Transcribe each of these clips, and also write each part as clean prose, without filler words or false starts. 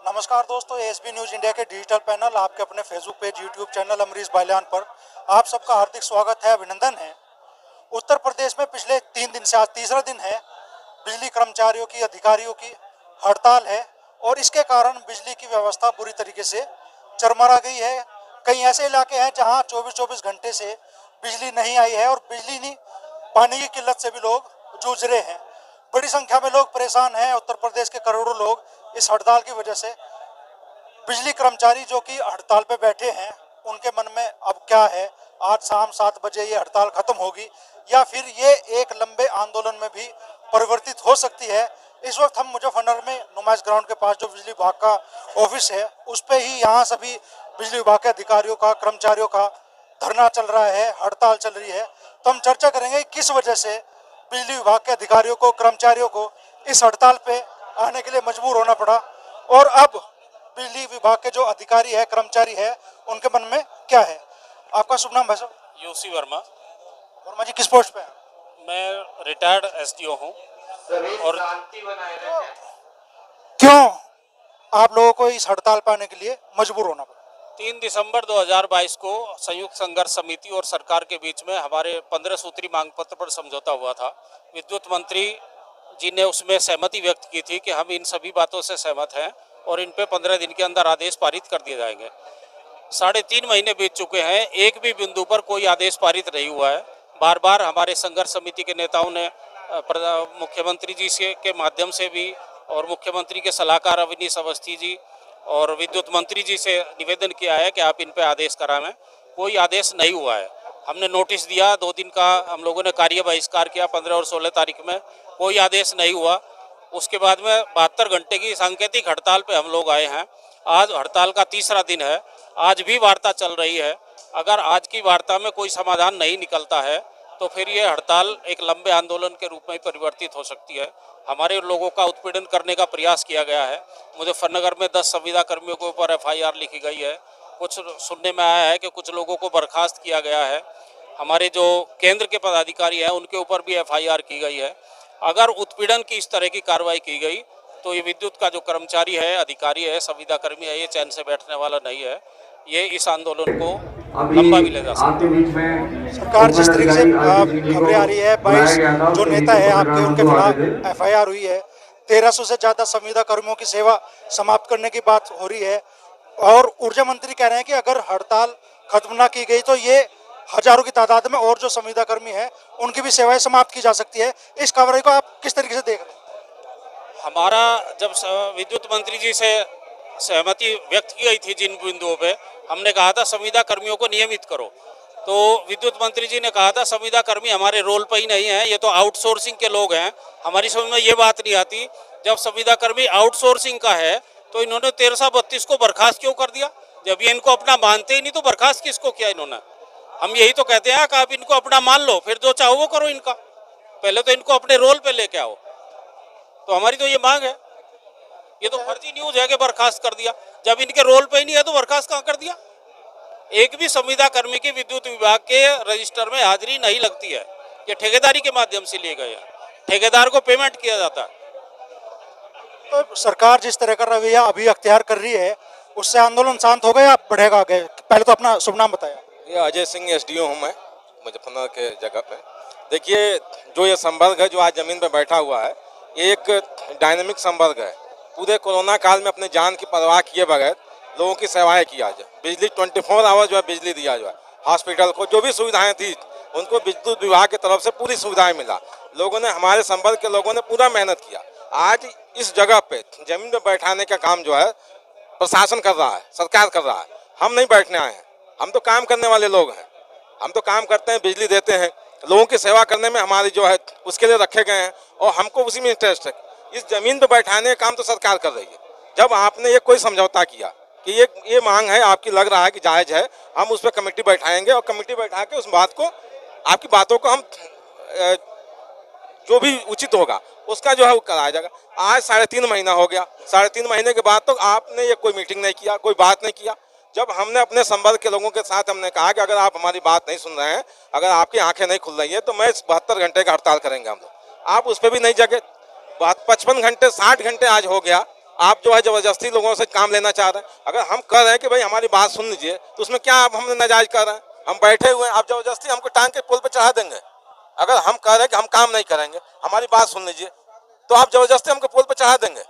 नमस्कार दोस्तों, SB news India के डिजिटल पैनल आपके अपने Facebook page, YouTube channel Amrish Balyan पर आप सबका हार्दिक स्वागत है, अभिनंदन है। उत्तर प्रदेश में पिछले 3 दिन से आज तीसरा दिन है बिजली कर्मचारियों की, अधिकारियों की हड़ताल है और इसके कारण बिजली की व्यवस्था बुरी तरीके से चरमरा गई है। कई ऐसे इलाके हैं जहां 24-24 घंटे से बिजली नहीं आई है और बिजली नहीं, पानी की किल्लत से भी लोग जूझ रहे हैं। बड़ी संख्या में लोग परेशान हैं। उत्तर प्रदेश के करोड़ों लोग इस हड़ताल की वजह से, बिजली कर्मचारी जो कि हड़ताल पे बैठे हैं, उनके मन में अब क्या है, आज शाम 7 बजे ये हड़ताल खत्म होगी या फिर ये एक लंबे आंदोलन में भी परिवर्तित हो सकती है। इस वक्त हम मुजफ्फरनगर में नुमाइश ग्राउंड के पास जो बिजली विभाग का ऑफिस है उस पे ही यहाँ सभी बिजली विभाग के अधिकारियों का, कर्मचारियों का धरना चल रहा है, हड़ताल चल रही है। तो हम चर्चा करेंगे किस वजह से बिजली विभाग के अधिकारियों को, कर्मचारियों को इस हड़ताल पे आने के लिए मजबूर होना पड़ा और अब बिजली विभाग के जो अधिकारी है, कर्मचारी है, उनके मन में क्या है। आपका शुभ नाम भाई साहब? यूसी वर्मा। वर्मा जी, किस पोस्ट पे हैं? मैं रिटायर्ड एसडीओ हूँ। और क्यों आप लोगों को इस हड़ताल पे आने के लिए मजबूर होना पड़ा? 3 दिसंबर 2022 को संयुक्त संघर्ष समिति और सरकार के बीच में हमारे 15 सूत्री मांग पत्र पर समझौता हुआ था। विद्युत मंत्री जी ने उसमें सहमति व्यक्त की थी कि हम इन सभी बातों से सहमत हैं और इन पे 15 दिन के अंदर आदेश पारित कर दिए जाएंगे। 3.5 महीने बीत चुके हैं, एक भी बिंदु पर कोई आदेश पारित नहीं हुआ है। बार बार हमारे संघर्ष समिति के नेताओं ने मुख्यमंत्री जी से के माध्यम से भी और मुख्यमंत्री के सलाहकार अविनीश अवस्थी जी और विद्युत मंत्री जी से निवेदन किया है कि आप इन पे आदेश कराएं। कोई आदेश नहीं हुआ है। हमने नोटिस दिया, 2 दिन का हम लोगों ने कार्य बहिष्कार किया, 15 और 16 तारीख में, कोई आदेश नहीं हुआ। उसके बाद में 72 घंटे की सांकेतिक हड़ताल पे हम लोग आए हैं। आज हड़ताल का तीसरा दिन है, आज भी वार्ता चल रही है। अगर आज की वार्ता में कोई समाधान नहीं निकलता है तो फिर ये हड़ताल एक लंबे आंदोलन के रूप में परिवर्तित हो सकती है। हमारे लोगों का उत्पीड़न करने का प्रयास किया गया है। मुजफ्फरनगर में 10 संविदा कर्मियों के ऊपर FIR लिखी गई है। कुछ सुनने में आया है कि कुछ लोगों को बर्खास्त किया गया है। हमारे जो केंद्र के पदाधिकारी हैं उनके ऊपर भी FIR की गई है। अगर उत्पीड़न की इस तरह की कार्रवाई की गई तो ये विद्युत का जो कर्मचारी है, अधिकारी है, संविदा कर्मी है, ये चैन से बैठने वाला नहीं है। ये इस आंदोलन को लंबा भी ले जा सकता है। सरकार जिस तरीके से खबरें आ रही है, 22 जो नेता है आपके, उनके खिलाफ FIR हुई है, 1300 से ज्यादा संविदा कर्मियों की सेवा समाप्त करने की बात हो रही है और ऊर्जा मंत्री कह रहे हैं कि अगर हड़ताल खत्म ना की गई तो ये हजारों की तादाद में और जो संविदा कर्मी है उनकी भी सेवाएं समाप्त की जा सकती है। इस कार्रवाई को आप किस तरीके से देख रहे हैं? हमारा जब विद्युत मंत्री जी से सहमति व्यक्त की गई थी जिन बिंदुओं पे, हमने कहा था संविदा कर्मियों को नियमित करो, तो विद्युत मंत्री जी ने कहा था संविदा कर्मी हमारे रोल पर ही नहीं है, ये तो आउटसोर्सिंग के लोग हैं। हमारी समझ में ये बात नहीं आती, जब संविदा कर्मी आउटसोर्सिंग का है तो इन्होंने 1332 को बर्खास्त क्यों कर दिया? जब ये इनको अपना मानते ही नहीं तो बर्खास्त किसको किया इन्होंने? हम यही तो कहते हैं कि आप इनको अपना मान लो, फिर जो चाहो वो करो इनका, पहले तो इनको अपने रोल पे लेके आओ। तो हमारी तो ये मांग है। ये तो फर्जी न्यूज है कि बर्खास्त कर दिया, जब इनके रोल पे ही नहीं है तो बर्खास्त कहाँ कर दिया? एक भी संविदा कर्मी की विद्युत विभाग के रजिस्टर में हाजिरी नहीं लगती है। ये ठेकेदारी के माध्यम से लिए गए हैं, ठेकेदार को पेमेंट किया जाता है। तो सरकार जिस तरह का रवैया अभी अख्तियार कर रही है उससे आंदोलन शांत हो गया या बढ़ेगा आगे? पहले तो अपना शुभ नाम बताया। ये अजय सिंह SDO हूँ मैं, मुजफ्फरनगर के जगह पे। देखिए, जो ये संवर्ग है जो आज ज़मीन पे बैठा हुआ है, ये एक डायनेमिक संवर्ग है। पूरे कोरोना काल में अपने जान की परवाह किए बगैर लोगों की सेवाएं किया जाए। बिजली 24 आवर जो है बिजली दिया जो है, हॉस्पिटल को जो भी सुविधाएं थी उनको विद्युत विभाग की तरफ से पूरी सुविधाएं मिला। लोगों ने, हमारे संवर्ग के लोगों ने पूरा मेहनत किया। आज इस जगह पे जमीन पे बैठाने का काम जो है प्रशासन कर रहा है, सरकार कर रहा है। हम नहीं बैठने आए हैं, हम तो काम करने वाले लोग हैं। हम तो काम करते हैं, बिजली देते हैं, लोगों की सेवा करने में हमारी जो है उसके लिए रखे गए हैं और हमको उसी में इंटरेस्ट है। इस जमीन पे बैठाने का काम तो सरकार कर रही है। जब आपने ये कोई समझौता किया कि ये मांग है आपकी, लग रहा है कि जायज़ है, हम उस पर कमेटी बैठाएंगे और कमेटी बैठा के उस बात को, आपकी बातों को हम जो भी उचित होगा उसका जो है वो कराया जाएगा। आज 3.5 महीना हो गया, 3.5 महीने के बाद तो आपने ये कोई मीटिंग नहीं किया, कोई बात नहीं किया। जब हमने अपने संवर्ग के लोगों के साथ हमने कहा कि अगर आप हमारी बात नहीं सुन रहे हैं, अगर आपकी आंखें नहीं खुल रही है तो मैं 72 घंटे का हड़ताल करेंगे हम लोग। आप उस पर भी नहीं जगे। 55 घंटे 60 घंटे आज हो गया, आप जो है जबरदस्ती लोगों से काम लेना चाह रहे हैं। अगर हम कह रहे हैं कि भाई हमारी बात सुन लीजिए तो उसमें क्या आप हमने नाजायज कर रहे हैं? हम बैठे हुए हैं, आप जबरदस्ती हमको टांग के पुल पे चढ़ा देंगे। अगर हम कह रहे हैं कि हम काम नहीं करेंगे, हमारी बात सुन लीजिए, तो आप जबरदस्ती हमको पुल पे चढ़ा देंगे।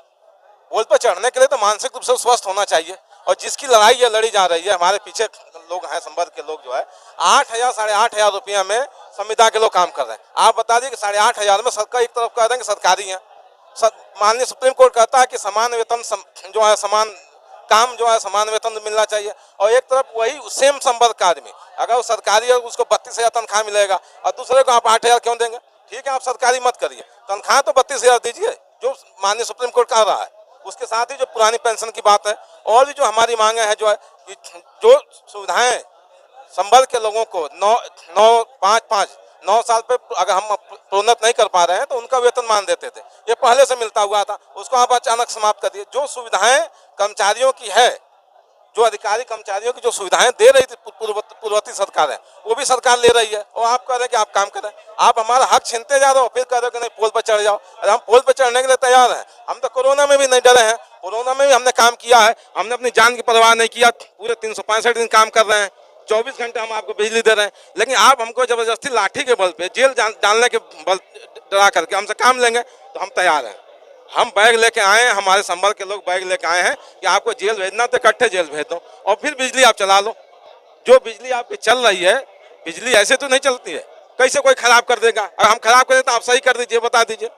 पुल पे चढ़ने के लिए तो मानसिक रूप से स्वस्थ होना चाहिए। और जिसकी लड़ाई ये लड़ी जा रही है, हमारे पीछे लोग हैं संवर्ग के लोग जो है 8,000 8,500 रुपया में संविदा के लोग काम कर रहे हैं। आप बता दिए कि 8,500 में सरकार एक तरफ कह रहे हैं कि सरकारी है, माननीय सुप्रीम कोर्ट कहता है कि समान वेतन जो है समान काम जो है समान वेतन मिलना चाहिए, और एक तरफ वही सेम संवर्ग का आदमी अगर वो सरकारी है उसको 32,000 तनख्वाह मिलेगा और दूसरे को आप 8,000 क्यों देंगे? ठीक है, आप सरकारी मत करिए, तनख्वाह तो 32,000 दीजिए जो माननीय सुप्रीम कोर्ट कह रहा है। उसके साथ ही जो पुरानी पेंशन की बात है और भी जो हमारी मांगे हैं जो है कि जो सुविधाएं संवर्ग के लोगों को 9 साल पे अगर हम प्रोन्नत नहीं कर पा रहे हैं तो उनका वेतन मान देते थे, ये पहले से मिलता हुआ था, उसको आप अचानक समाप्त कर दिए। जो सुविधाएं कर्मचारियों की है, जो अधिकारी कर्मचारियों की जो सुविधाएं दे रही थी पूर्ववर्ती सरकार है, वो भी सरकार ले रही है और आप कह रहे हैं कि आप काम करें। आप हमारा हक छीनते जा रहे हो, फिर कह रहे हो कि नहीं पोल पर चढ़ जाओ। अरे हम पोल पर चढ़ने के लिए तैयार हैं। हम तो कोरोना में भी नहीं डरे हैं, कोरोना में भी हमने काम किया है, हमने अपनी जान की परवाह नहीं किया, पूरे 365 दिन काम कर रहे हैं, 24 घंटे हम आपको बिजली दे रहे हैं। लेकिन आप हमको जबरदस्ती लाठी के बल पे जेल डालने के बल डरा करके हमसे काम लेंगे तो हम तैयार हैं। हम बैग लेके आए हैं, हमारे संवर्ग के लोग बैग लेके आए हैं कि आपको जेल भेजना तो इकट्ठे जेल भेज दो और फिर बिजली आप चला लो। जो बिजली आपकी चल रही है, बिजली ऐसे तो नहीं चलती है, कैसे कोई खराब कर देगा? अगर हम खराब कर दें तो आप सही कर दीजिए, बता दीजिए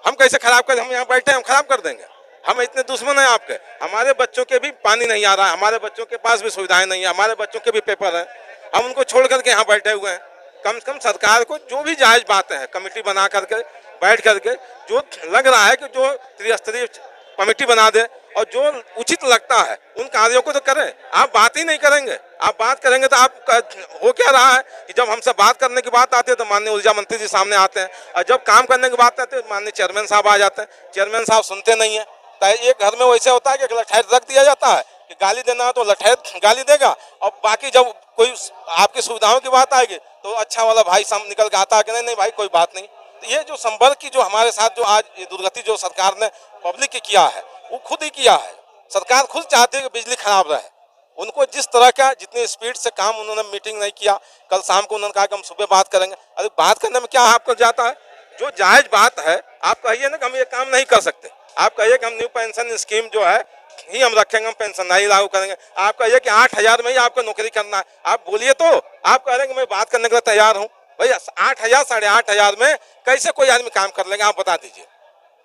हम कैसे खराब कर, हम यहाँ बैठे हैं हम खराब कर देंगे? हम इतने दुश्मन हैं आपके? हमारे बच्चों के भी पानी नहीं आ रहा है, हमारे बच्चों के पास भी सुविधाएं नहीं है, हमारे बच्चों के भी पेपर हैं, हम उनको छोड़ करके यहाँ बैठे हुए हैं। कम से कम सरकार को जो भी जायज बातें हैं कमेटी बना करके बैठ करके जो लग रहा है कि जो त्रिस्तरीय कमेटी बना दे और जो उचित लगता है उन कार्यों को तो करें। आप बात ही नहीं करेंगे, आप बात करेंगे तो आप हो क्या रहा है कि जब हमसे बात करने की बात आती है तो माननीय ऊर्जा मंत्री जी सामने आते हैं और जब काम करने की बात आती है तो माननीय चेयरमैन साहब आ जाते हैं। चेयरमैन साहब सुनते नहीं है। तो एक घर में वैसे होता है कि लठैत रख दिया जाता है कि गाली देना हो तो लठैत गाली देगा और बाकी जब कोई आपकी सुविधाओं की बात आएगी तो अच्छा वाला भाई सामने निकल के आता है कि नहीं नहीं भाई कोई बात नहीं। तो ये जो संवर्ग की जो हमारे साथ जो आज ये दुर्गति जो सरकार ने पब्लिक की किया है वो खुद ही किया है। सरकार खुद चाहती है कि बिजली खराब रहे। उनको जिस तरह का जितनी स्पीड से काम उन्होंने मीटिंग नहीं किया, कल शाम को उन्होंने कहा कि हम सुबह बात करेंगे। अरे बात करने में क्या आपको जाता है? जो जायज बात है आप कहिए ना कि हम ये काम नहीं कर सकते। आप कहिए कि हम न्यू पेंशन स्कीम जो है ही हम रखेंगे, हम पेंशन नहीं लागू करेंगे। आप कहिए कि 8,000 में ही आपको नौकरी करना है, आप बोलिए तो। आप कह रहे हैं कि मैं बात करने के लिए तैयार हूँ। भैया 8,000 8,500 में कैसे कोई आदमी काम कर लेगा? आप बता दीजिए।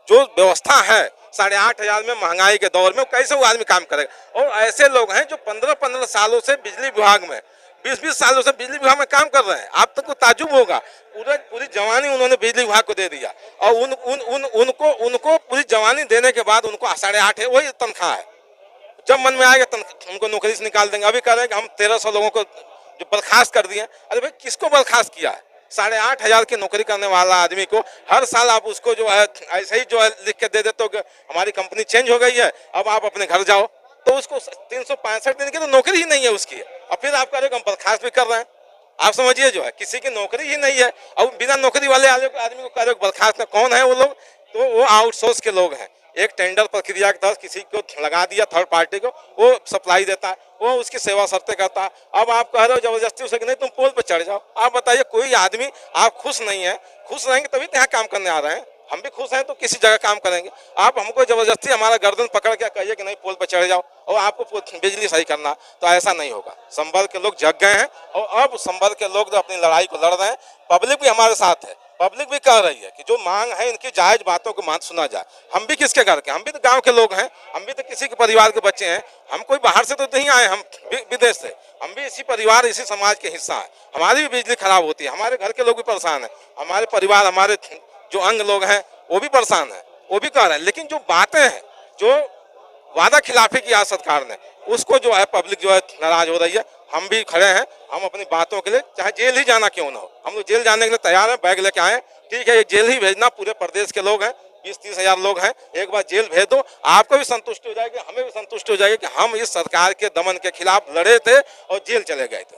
जो व्यवस्था है 8,500 में महंगाई के दौर में कैसे वो आदमी काम करेगा? और ऐसे लोग हैं जो 15-15 सालों से बिजली विभाग में 20-20 सालों से बिजली विभाग में काम कर रहे हैं। आप तक को ताजुब होगा, पूरी जवानी उन्होंने बिजली विभाग को दे दिया और उनको पूरी जवानी देने के बाद उनको 8,500 वही तनख्वाह है। जब मन में आएगा उनको नौकरी से निकाल देंगे। अभी कह रहे हैं कि हम 1,300 लोगों को जो बर्खास्त कर दिए। अरे भाई किसको बर्खास्त किया है? 8,500 की नौकरी करने वाला आदमी को हर साल आप उसको जो है ऐसे ही जो है लिख के दे देते हो कि हमारी कंपनी चेंज हो गई है, अब आप अपने घर जाओ। तो उसको 365 दिन की तो नौकरी ही नहीं है उसकी, और फिर आप कह रहे हो हम बर्खास्त भी कर रहे हैं। आप समझिए जो है किसी की नौकरी ही नहीं है और बिना नौकरी वाले आदमी को कह रहे हो बर्खास्त। कौन है वो लोग? तो वो आउटसोर्स के लोग हैं। एक टेंडर प्रक्रिया के तहत किसी को लगा दिया, थर्ड पार्टी को, वो सप्लाई देता है, वो उसकी सेवा शर्तें करता है। अब आप कह रहे हो जबरदस्ती उसे कि नहीं तुम पोल पर चढ़ जाओ। आप बताइए कोई आदमी आप खुश नहीं है? खुश रहेंगे तभी तो यहाँ काम करने आ रहे हैं। हम भी खुश हैं तो किसी जगह काम करेंगे। आप हमको जबरदस्ती हमारा गर्दन पकड़ के कहिए कि नहीं पोल पर चढ़ जाओ और आपको बिजली सही करना, तो ऐसा नहीं होगा। संवर्ग के लोग जग गए हैं और अब संवर्ग के लोग जो अपनी लड़ाई को लड़ रहे हैं, पब्लिक भी हमारे साथ है। पब्लिक भी कह रही है कि जो मांग है इनकी जायज बातों को मान सुना जाए। हम भी किसके घर के? हम भी तो गांव के लोग हैं, हम भी तो किसी के परिवार के बच्चे हैं। हम कोई बाहर से तो नहीं आए, हम विदेश से, हम भी इसी परिवार इसी समाज के हिस्सा है। हमारी भी बिजली खराब होती है, हमारे घर के लोग भी परेशान है, हमारे परिवार हमारे जो अंग लोग हैं वो भी परेशान है, वो भी कह रहे हैं। लेकिन जो बातें हैं, जो वादा खिलाफी किया सरकार ने, उसको जो है पब्लिक जो है नाराज हो रही है। हम भी खड़े हैं, हम अपनी बातों के लिए चाहे जेल ही जाना क्यों ना हो, हम लोग जेल जाने के लिए तैयार हैं। बैग लेके आए, ठीक है, एक जेल ही भेजना। पूरे प्रदेश के लोग हैं, 20-30 हजार लोग हैं, एक बार जेल भेज दो, आपको भी संतुष्टि हो जाएगी, हमें भी संतुष्टि हो जाएगी कि हम इस सरकार के दमन के खिलाफ लड़े थे और जेल चले गए थे।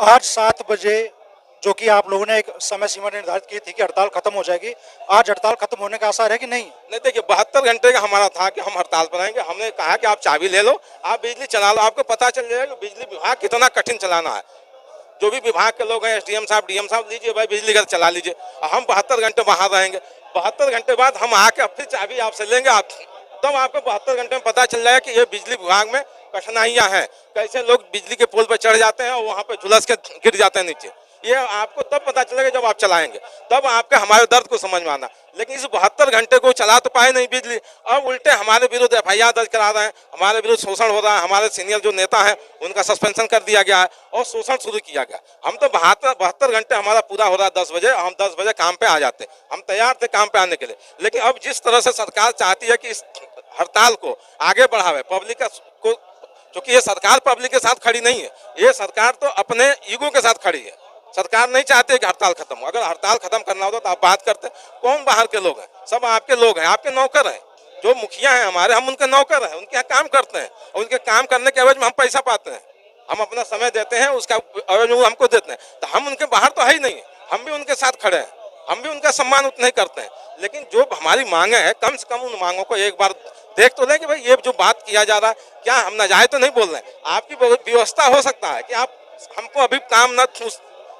आज 7 बजे जो कि आप लोगों ने एक समय सीमा निर्धारित की थी कि हड़ताल खत्म हो जाएगी, आज हड़ताल खत्म होने का आसार है कि नहीं? नहीं, देखिए 72 घंटे का हमारा था कि हम हड़ताल पर आएंगे। हमने कहा कि आप चाबी ले लो, आप बिजली चला लो, आपको पता चल जाएगा कि बिजली विभाग कितना कठिन चलाना है। जो भी विभाग के लोग हैं, एसडीएम साहब, डीएम साहब, लीजिए भाई बिजली घर चला लीजिए। हम 72 घंटे बाहर रहेंगे, 72 घंटे बाद हम आके फिर चाबी आपसे लेंगे। आप तब आपको 72 घंटे में पता चल जाएगा कि ये बिजली विभाग में कठिनाइयां हैं, कैसे लोग बिजली के पोल पर चढ़ जाते हैं और वहाँ पे झुलस के गिर जाते हैं नीचे। ये आपको तब पता चलेगा जब आप चलाएंगे, तब आपके हमारे दर्द को समझ में आना। लेकिन इस 72 घंटे को चला तो पाए नहीं बिजली, अब उल्टे हमारे विरुद्ध एफआईआर दर्ज करा रहे हैं, हमारे विरुद्ध शोषण हो रहा है। हमारे सीनियर जो नेता हैं उनका सस्पेंशन कर दिया गया है और शोषण शुरू किया गया। हम तो 72 घंटे हमारा पूरा हो रहा है 10 बजे, हम 10 बजे काम पे आ जाते हैं। हम तैयार थे काम पे आने के लिए, लेकिन अब जिस तरह से सरकार चाहती है कि इस हड़ताल को आगे बढ़ावे, पब्लिक को, क्योंकि ये सरकार पब्लिक के साथ खड़ी नहीं है, ये सरकार तो अपने ईगो के साथ खड़ी है। सरकार नहीं चाहती कि हड़ताल खत्म हो। अगर हड़ताल खत्म करना होता तो आप बात करते। कौन बाहर के लोग हैं? सब आपके लोग हैं, आपके नौकर हैं। जो मुखिया हैं हमारे, हम उनके नौकर हैं, उनके यहाँ काम करते हैं और उनके काम करने के एवज में हम पैसा पाते हैं। हम अपना समय देते हैं, उसका एवज में हमको देते हैं। तो हम उनके बाहर तो है ही नहीं, हम भी उनके साथ खड़े हैं, हम भी उनका सम्मान उतना ही करते हैं। लेकिन जो हमारी मांगे हैं, कम से कम उन मांगों को एक बार देख तो लें कि भाई ये जो बात किया जा रहा है, क्या हम नाजायज तो नहीं बोल रहे हैं। आपकी व्यवस्था हो सकता है कि आप हमको अभी काम न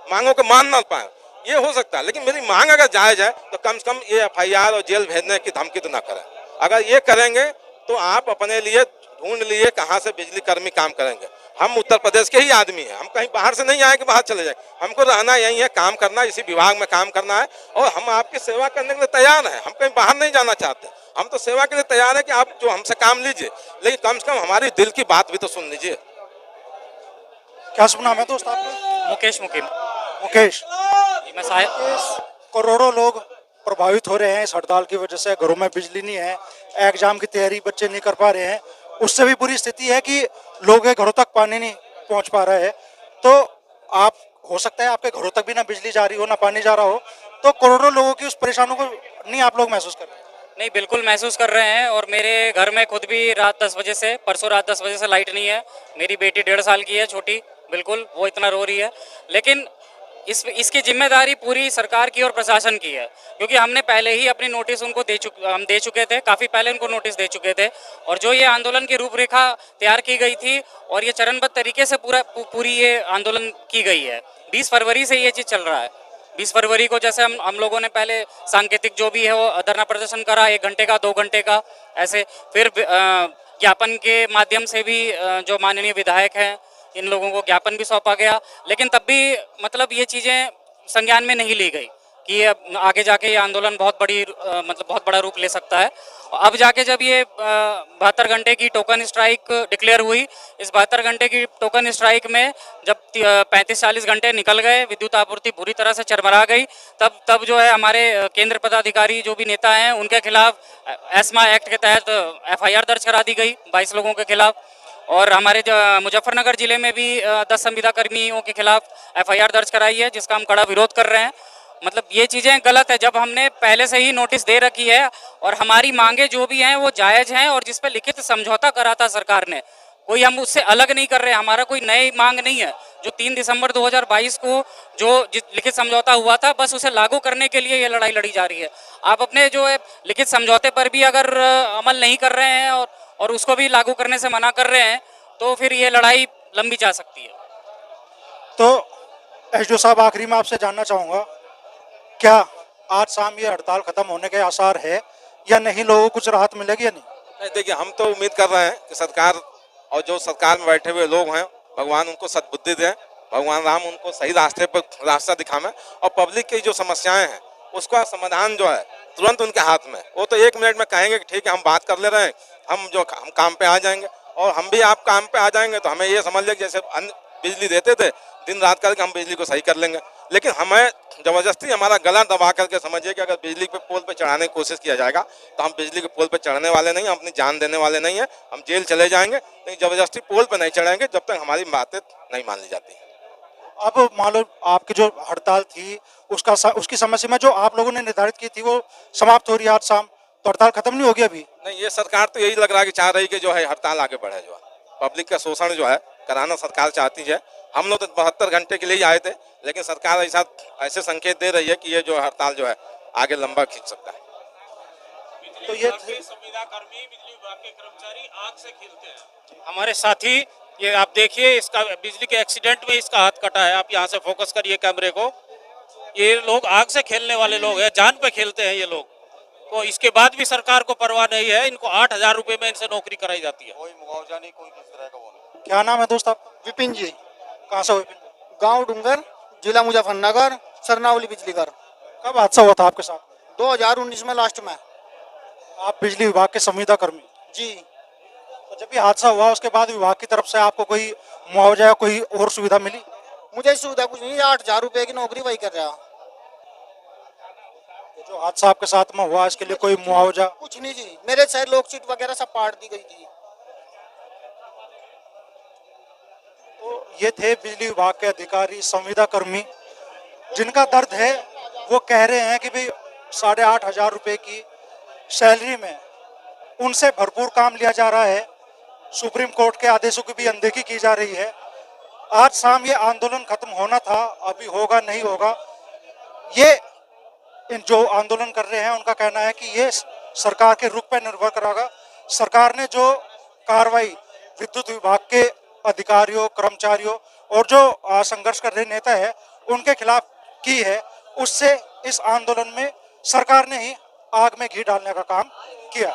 मांगों को मान ना पाए, ये हो सकता है। लेकिन मेरी मांग अगर जायज है तो कम से कम ये एफआईआर और जेल भेजने की धमकी तो ना करें। अगर ये करेंगे तो आप अपने लिए ढूंढ लिए कहाँ से बिजली कर्मी काम करेंगे। हम उत्तर प्रदेश के ही आदमी हैं, हम कहीं बाहर से नहीं आए कि बाहर चले जाए। हमको रहना यही है, काम करना, इसी विभाग में काम करना है और हम आपकी सेवा करने के लिए तैयार हैं। हम कहीं बाहर नहीं जाना चाहते, हम तो सेवा के लिए तैयार है कि आप जो हमसे काम लीजिए, लेकिन कम से कम हमारी दिल की बात भी तो सुन लीजिए। क्या शुभ नाम है दोस्त आपका? मुकेश मुकीम। मुकेश, मैं साहिब करोड़ों लोग प्रभावित हो रहे हैं इस हड़ताल की वजह से। घरों में बिजली नहीं है, एग्जाम की तैयारी बच्चे नहीं कर पा रहे हैं, उससे भी बुरी स्थिति है कि लोगों के घरों तक पानी नहीं पहुंच पा रहा है। तो आप, हो सकता है आपके घरों तक भी ना बिजली जा रही हो ना पानी जा रहा हो, तो करोड़ों लोगों की उस परेशानी को नहीं आप लोग महसूस कर रहे हैं? नहीं, बिल्कुल महसूस कर रहे हैं। और मेरे घर में खुद भी रात 10 बजे से, परसों रात 10 बजे से लाइट नहीं है। मेरी बेटी 1.5 साल की है, छोटी, बिल्कुल वो इतना रो रही है। लेकिन इसकी जिम्मेदारी पूरी सरकार की और प्रशासन की है, क्योंकि हमने पहले ही अपनी नोटिस उनको दे चुके थे, काफ़ी पहले उनको नोटिस दे चुके थे। और जो ये आंदोलन की रूपरेखा तैयार की गई थी और ये चरणबद्ध तरीके से पूरी ये आंदोलन की गई है। 20 फरवरी से ये चीज़ चल रहा है। 20 फरवरी को जैसे हम लोगों ने पहले सांकेतिक जो भी है वो धरना प्रदर्शन करा, 1 घंटे का, 2 घंटे का, ऐसे। फिर ज्ञापन के माध्यम से भी जो माननीय विधायक हैं इन लोगों को ज्ञापन भी सौंपा गया। लेकिन तब भी मतलब ये चीज़ें संज्ञान में नहीं ली गई कि आगे जाके ये आंदोलन बहुत बड़ा रूप ले सकता है। अब जाके जब ये 72 घंटे की टोकन स्ट्राइक डिक्लेयर हुई, इस 72 घंटे की टोकन स्ट्राइक में जब 35-40 घंटे निकल गए, विद्युत आपूर्ति बुरी तरह से चरमरा गई, तब जो है हमारे केंद्र पदाधिकारी जो भी नेता हैं उनके खिलाफ एस्मा एक्ट के तहत एफआईआर दर्ज करा दी गई 22 लोगों के खिलाफ। और हमारे मुजफ्फरनगर जिले में भी 10 संविदा कर्मियों के खिलाफ एफआईआर दर्ज कराई है, जिसका हम कड़ा विरोध कर रहे हैं। मतलब ये चीज़ें गलत है। जब हमने पहले से ही नोटिस दे रखी है और हमारी मांगे जो भी हैं वो जायज़ हैं और जिस पर लिखित समझौता करा था सरकार ने, कोई हम उससे अलग नहीं कर रहे। हमारा कोई नई मांग नहीं है। जो 3 दिसंबर 2022 को जो लिखित समझौता हुआ था, बस उसे लागू करने के लिए ये लड़ाई लड़ी जा रही है। आप अपने जो है लिखित समझौते पर भी अगर अमल नहीं कर रहे हैं और उसको भी लागू करने से मना कर रहे हैं, तो फिर ये लड़ाई लंबी जा सकती है। तो एसडीओ साहब, आखिरी में आपसे जानना चाहूँगा, क्या आज शाम ये हड़ताल खत्म होने के आसार है या नहीं? लोगों को कुछ राहत मिलेगी या नहीं? नहीं, देखिए हम तो उम्मीद कर रहे हैं कि सरकार और जो सरकार में बैठे हुए लोग हैं, भगवान उनको सद्बुद्धि दें, भगवान राम उनको सही रास्ता दिखावें और पब्लिक की जो समस्याएं हैं उसका समाधान जो है तुरंत उनके हाथ में। वो तो 1 मिनट में कहेंगे कि ठीक है हम बात कर ले रहे हैं, हम काम पे आ जाएंगे और हम भी आप काम पे आ जाएंगे तो हमें ये समझ लें जैसे बिजली देते थे दिन रात करके हम बिजली को सही कर लेंगे। लेकिन हमें ज़बरदस्ती हमारा गला दबा करके समझिए कि अगर बिजली पे पोल पे चढ़ाने की कोशिश किया जाएगा तो हम बिजली के पोल पे चढ़ने वाले नहीं हैं, हम अपनी जान देने वाले नहीं हैं, हम जेल चले जाएंगे। लेकिन ज़बरदस्ती पोल पे नहीं चढ़ेंगे जब तक हमारी बातें नहीं मान ली जाती। अब मान लो आपकी जो हड़ताल थी उसकी समय सीमा जो आप लोगों ने निर्धारित की थी वो समाप्त हो रही है आज शाम, तो हड़ताल खत्म नहीं होगी अभी? नहीं, ये सरकार तो यही लग रहा है कि चाह रही कि जो है हड़ताल आगे बढ़े, जो है पब्लिक का शोषण जो है कराना सरकार चाहती है हम लोग तो 72 घंटे के लिए ही आए थे, लेकिन सरकार ऐसे संकेत दे रही है कि ये जो हड़ताल जो है आगे लंबा खींच सकता है। तो ये संविदा कर्मी, बिजली विभाग के कर्मचारी आग से खेलते हैं। हमारे साथी, ये आप देखिए, इसका बिजली के एक्सीडेंट में इसका हाथ कटा है। आप यहाँ से फोकस करिए कैमरे को। ये लोग आग से खेलने वाले लोग हैं, जान पे खेलते हैं ये लोग। तो इसके बाद भी सरकार को परवाह नहीं है। इनको 8,000 रुपए में इनसे नौकरी कराई जाती है। कोई मुआवजा नहीं, कोई किस तरह का वो नहीं। क्या नाम है दोस्त आपका? विपिन जी, कहाँ से हो विपिन? गांव डूंगर, जिला मुजफ्फरनगर, सरनावली बिजली घर। कब हादसा हुआ था आपके साथ? 2019 में लास्ट में। आप बिजली विभाग के संविदा कर्मी। जी, तो जब ये हादसा हुआ उसके बाद विभाग की तरफ से आपको कोई मुआवजा या कोई और सुविधा मिली? मुझे सुविधा कुछ नहीं, 8,000 रुपए की नौकरी वही कर रहा। जो हादसा आपके साथ में हुआ इसके लिए कोई मुआवजा? कुछ नहीं जी, मेरे सारे लोग सीट वगैरह सब पाट दी गई थी। तो ये थे बिजली विभाग के अधिकारी, संविदा कर्मी, जिनका दर्द है। वो कह रहे हैं कि भाई 8,500 रुपए की सैलरी में उनसे भरपूर काम लिया जा रहा है। सुप्रीम कोर्ट के आदेशों की भी अनदेखी की जा रही है। आज शाम ये आंदोलन खत्म होना था, अभी होगा नहीं होगा। ये जो आंदोलन कर रहे हैं उनका कहना है कि ये सरकार के रुख पर निर्भर करेगा। सरकार ने जो कार्रवाई विद्युत विभाग के अधिकारियों, कर्मचारियों और जो संघर्ष कर रहे नेता है उनके खिलाफ की है, उससे इस आंदोलन में सरकार ने ही आग में घी डालने का काम किया।